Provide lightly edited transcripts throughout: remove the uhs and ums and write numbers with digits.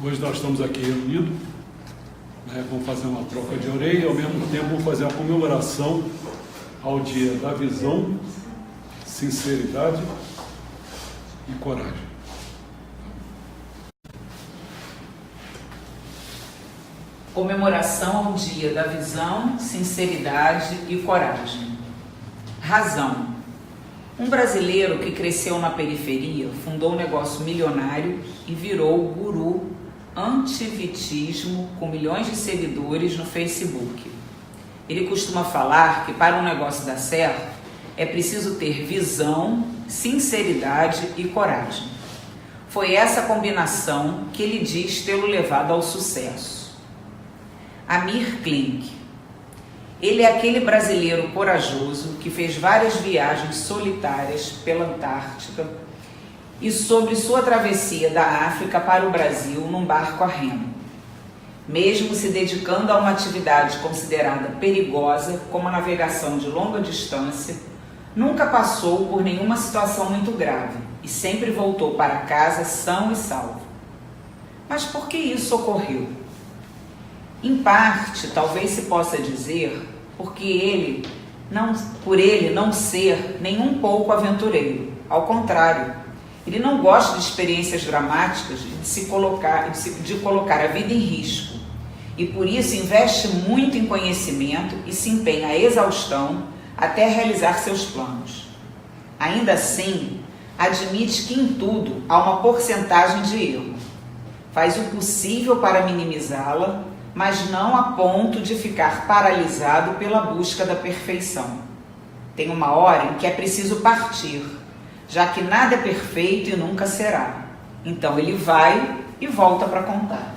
Hoje nós estamos aqui reunidos, né, vamos fazer uma troca de orelha e ao mesmo tempo vamos fazer a comemoração ao dia da visão, sinceridade e coragem. Comemoração ao dia da visão, sinceridade e coragem. Razão. Um brasileiro que cresceu na periferia fundou um negócio milionário e virou guru antivitismo com milhões de seguidores no Facebook. Ele costuma falar que para um negócio dar certo é preciso ter visão, sinceridade e coragem. Foi essa combinação que ele diz tê-lo levado ao sucesso. Amir Klink. Ele é aquele brasileiro corajoso que fez várias viagens solitárias pela Antártica e sobre sua travessia da África para o Brasil num barco a remo. Mesmo se dedicando a uma atividade considerada perigosa, como a navegação de longa distância, nunca passou por nenhuma situação muito grave e sempre voltou para casa são e salvo. Mas por que isso ocorreu? Em parte, talvez se possa dizer, porque por ele não ser nem um pouco aventureiro. Ao contrário, ele não gosta de experiências dramáticas de colocar a vida em risco. E por isso investe muito em conhecimento e se empenha a exaustão até realizar seus planos. Ainda assim, admite que em tudo há uma porcentagem de erro. Faz o possível para minimizá-la, mas não a ponto de ficar paralisado pela busca da perfeição. Tem uma hora em que é preciso partir, já que nada é perfeito e nunca será. Então ele vai e volta para contar.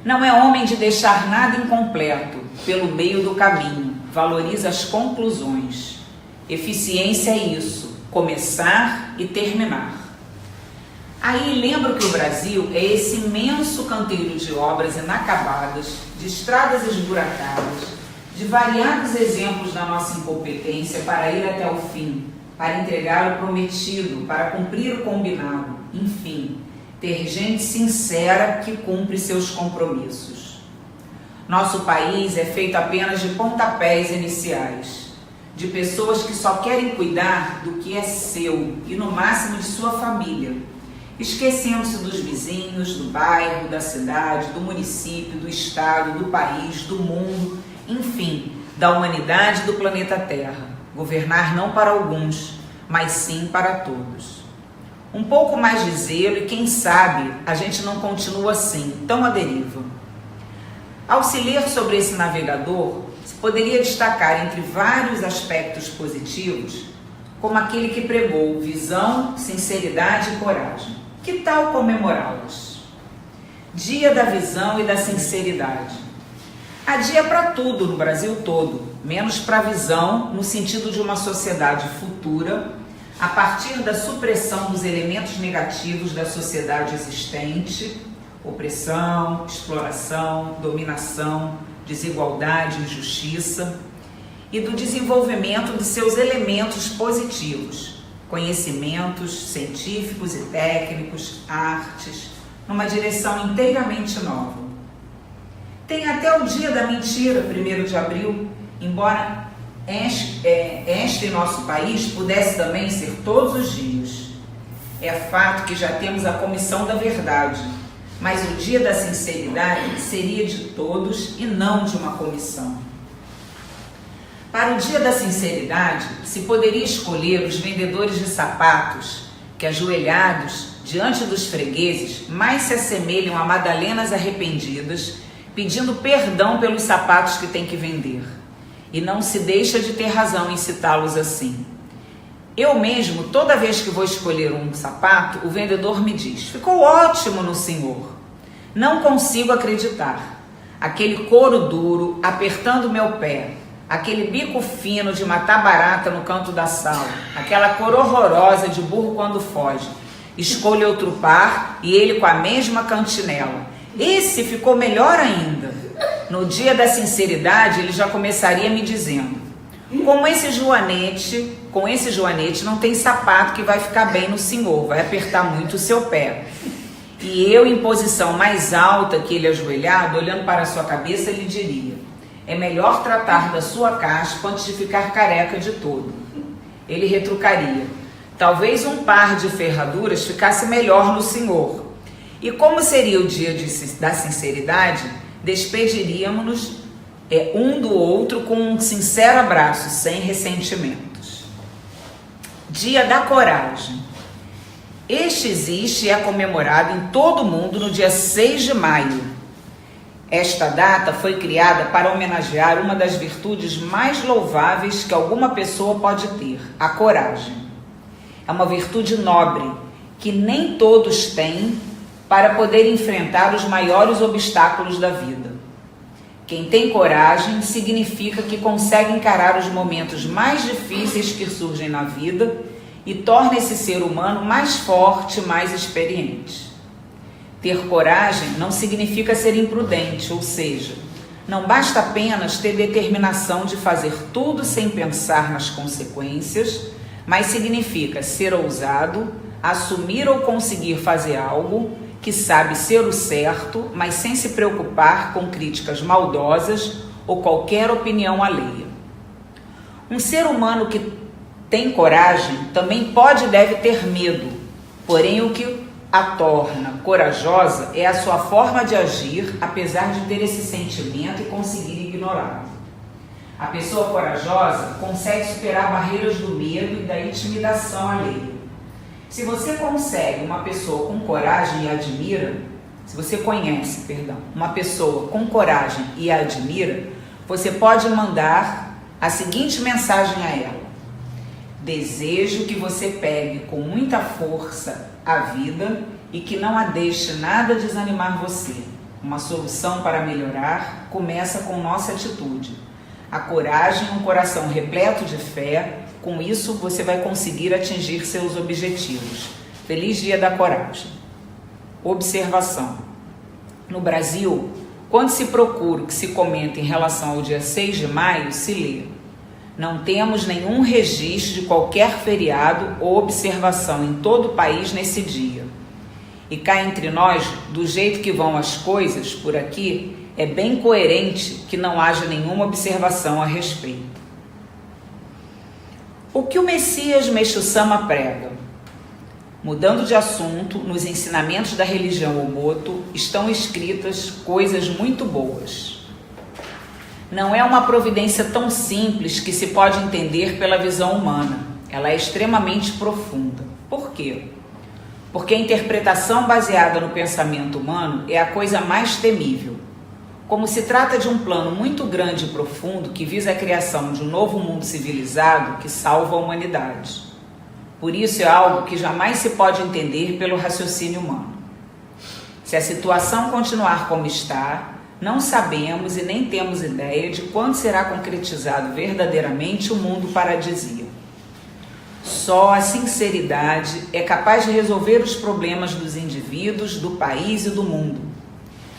Não é homem de deixar nada incompleto pelo meio do caminho, valoriza as conclusões. Eficiência é isso, começar e terminar. Aí lembro que o Brasil é esse imenso canteiro de obras inacabadas, de estradas esburacadas, de variados exemplos da nossa incompetência para ir até o fim, para entregar o prometido, para cumprir o combinado, enfim, ter gente sincera que cumpre seus compromissos. Nosso país é feito apenas de pontapés iniciais, de pessoas que só querem cuidar do que é seu e no máximo de sua família, esquecendo-se dos vizinhos, do bairro, da cidade, do município, do estado, do país, do mundo, enfim, da humanidade e do planeta Terra. Governar não para alguns, mas sim para todos. Um pouco mais de zelo e quem sabe a gente não continua assim, tão à deriva. Ao se ler sobre esse navegador, se poderia destacar entre vários aspectos positivos, como aquele que pregou visão, sinceridade e coragem. Que tal comemorá-los? Dia da visão e da sinceridade. Há dia para tudo no Brasil todo, menos para a visão no sentido de uma sociedade futura, a partir da supressão dos elementos negativos da sociedade existente, opressão, exploração, dominação, desigualdade, injustiça, e do desenvolvimento de seus elementos positivos, conhecimentos científicos e técnicos, artes, numa direção inteiramente nova. Tem até o dia da mentira, 1º de abril, embora este nosso país pudesse também ser todos os dias. É fato que já temos a comissão da verdade, mas o dia da sinceridade seria de todos e não de uma comissão. Para o dia da sinceridade, se poderia escolher os vendedores de sapatos que, ajoelhados diante dos fregueses, mais se assemelham a madalenas arrependidas, pedindo perdão pelos sapatos que tem que vender. E não se deixa de ter razão em citá-los assim. Eu mesmo, toda vez que vou escolher um sapato, o vendedor me diz: ficou ótimo no senhor. Não consigo acreditar. Aquele couro duro apertando meu pé, aquele bico fino de matar barata no canto da sala, aquela cor horrorosa de burro quando foge. Escolho outro par e ele com a mesma cantinela. Esse ficou melhor ainda. No dia da sinceridade, ele já começaria me dizendo: com esse joanete não tem sapato que vai ficar bem no senhor, vai apertar muito o seu pé. e eu, em posição mais alta que ele ajoelhado, olhando para a sua cabeça, lhe diria: é melhor tratar da sua caspa antes de ficar careca de todo. Ele retrucaria: talvez um par de ferraduras ficasse melhor no senhor. E como seria o dia da sinceridade, despediríamos-nos um do outro com um sincero abraço, sem ressentimentos. Dia da coragem. Este existe e é comemorado em todo o mundo no dia 6 de maio. Esta data foi criada para homenagear uma das virtudes mais louváveis que alguma pessoa pode ter, a coragem. É uma virtude nobre que nem todos têm para poder enfrentar os maiores obstáculos da vida. Quem tem coragem significa que consegue encarar os momentos mais difíceis que surgem na vida e torna esse ser humano mais forte, mais experiente. Ter coragem não significa ser imprudente, ou seja, não basta apenas ter determinação de fazer tudo sem pensar nas consequências, mas significa ser ousado, assumir ou conseguir fazer algo que sabe ser o certo, mas sem se preocupar com críticas maldosas ou qualquer opinião alheia. Um ser humano que tem coragem também pode e deve ter medo, porém o que a torna corajosa é a sua forma de agir, apesar de ter esse sentimento e conseguir ignorá-lo. A pessoa corajosa consegue superar barreiras do medo e da intimidação alheia. Se você consegue uma pessoa com coragem e admira, se você conhece, uma pessoa com coragem e a admira, você pode mandar a seguinte mensagem a ela: desejo que você pegue com muita força a vida e que não a deixe nada desanimar você. Uma solução para melhorar começa com nossa atitude. A coragem, um coração repleto de fé. Com isso, você vai conseguir atingir seus objetivos. Feliz Dia da Coragem. Observação. No Brasil, quando se procura o que se comenta em relação ao dia 6 de maio, se lê: não temos nenhum registro de qualquer feriado ou observação em todo o país nesse dia. E cá entre nós, do jeito que vão as coisas por aqui, é bem coerente que não haja nenhuma observação a respeito. O que o Messias Meixo Sama prega? Mudando de assunto, nos ensinamentos da religião Omoto estão escritas coisas muito boas. Não é uma providência tão simples que se pode entender pela visão humana. Ela é extremamente profunda. Por quê? Porque a interpretação baseada no pensamento humano é a coisa mais temível. Como se trata de um plano muito grande e profundo que visa a criação de um novo mundo civilizado que salva a humanidade. Por isso é algo que jamais se pode entender pelo raciocínio humano. Se a situação continuar como está, não sabemos e nem temos ideia de quando será concretizado verdadeiramente o mundo paradisíaco. Só a sinceridade é capaz de resolver os problemas dos indivíduos, do país e do mundo.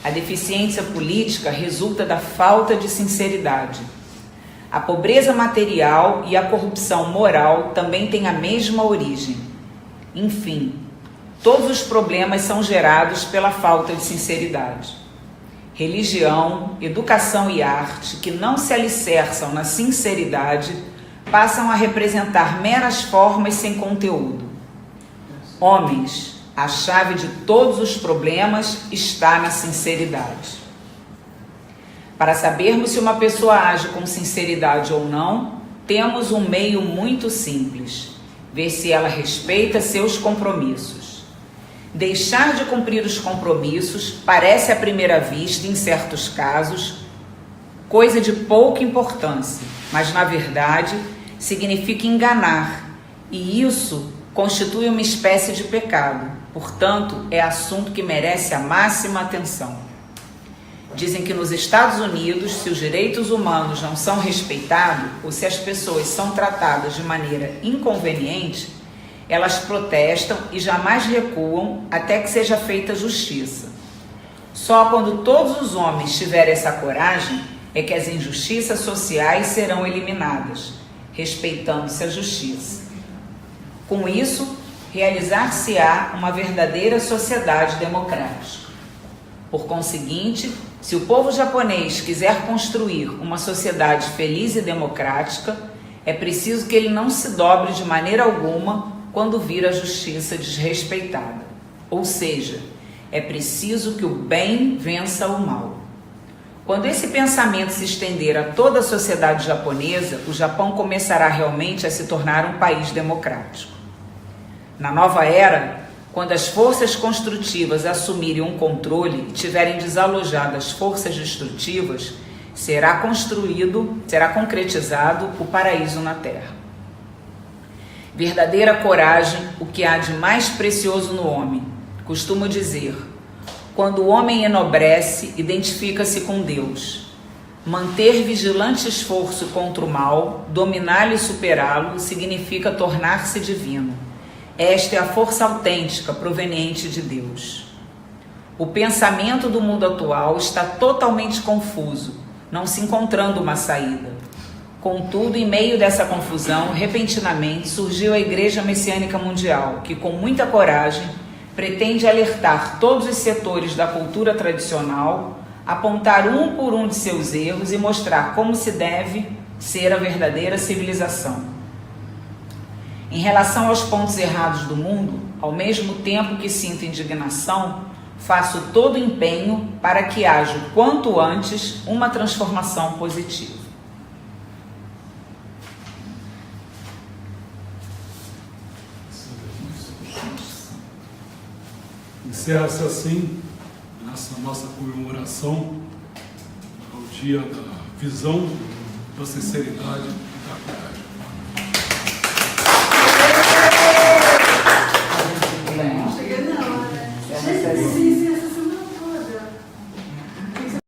A deficiência política resulta da falta de sinceridade. A pobreza material e a corrupção moral também têm a mesma origem. Enfim, todos os problemas são gerados pela falta de sinceridade. Religião, educação e arte que não se alicerçam na sinceridade passam a representar meras formas sem conteúdo. Homens, a chave de todos os problemas está na sinceridade. Para sabermos se uma pessoa age com sinceridade ou não, temos um meio muito simples: ver se ela respeita seus compromissos. Deixar de cumprir os compromissos parece à primeira vista, em certos casos, coisa de pouca importância, mas na verdade significa enganar, e isso constitui uma espécie de pecado. Portanto, é assunto que merece a máxima atenção. Dizem que nos Estados Unidos, se os direitos humanos não são respeitados, ou se as pessoas são tratadas de maneira inconveniente, elas protestam e jamais recuam até que seja feita justiça. Só quando todos os homens tiverem essa coragem é que as injustiças sociais serão eliminadas, respeitando-se a justiça. Com isso, realizar-se-á uma verdadeira sociedade democrática. Por conseguinte, se o povo japonês quiser construir uma sociedade feliz e democrática, é preciso que ele não se dobre de maneira alguma quando vir a justiça desrespeitada. Ou seja, é preciso que o bem vença o mal. Quando esse pensamento se estender a toda a sociedade japonesa, o Japão começará realmente a se tornar um país democrático. Na nova era, quando as forças construtivas assumirem um controle e tiverem desalojado as forças destrutivas, será concretizado o paraíso na Terra. Verdadeira coragem, o que há de mais precioso no homem. Costumo dizer, quando o homem enobrece, identifica-se com Deus. Manter vigilante esforço contra o mal, dominá-lo e superá-lo, significa tornar-se divino. Esta é a força autêntica proveniente de Deus. O pensamento do mundo atual está totalmente confuso, não se encontrando uma saída. Contudo, em meio dessa confusão, repentinamente surgiu a Igreja Messiânica Mundial, que com muita coragem pretende alertar todos os setores da cultura tradicional, apontar um por um de seus erros e mostrar como se deve ser a verdadeira civilização. Em relação aos pontos errados do mundo, ao mesmo tempo que sinto indignação, faço todo o empenho para que haja o quanto antes uma transformação positiva. Encerra-se assim, nessa nossa comemoração ao dia da visão, da sinceridade e da coragem. Chega não, né?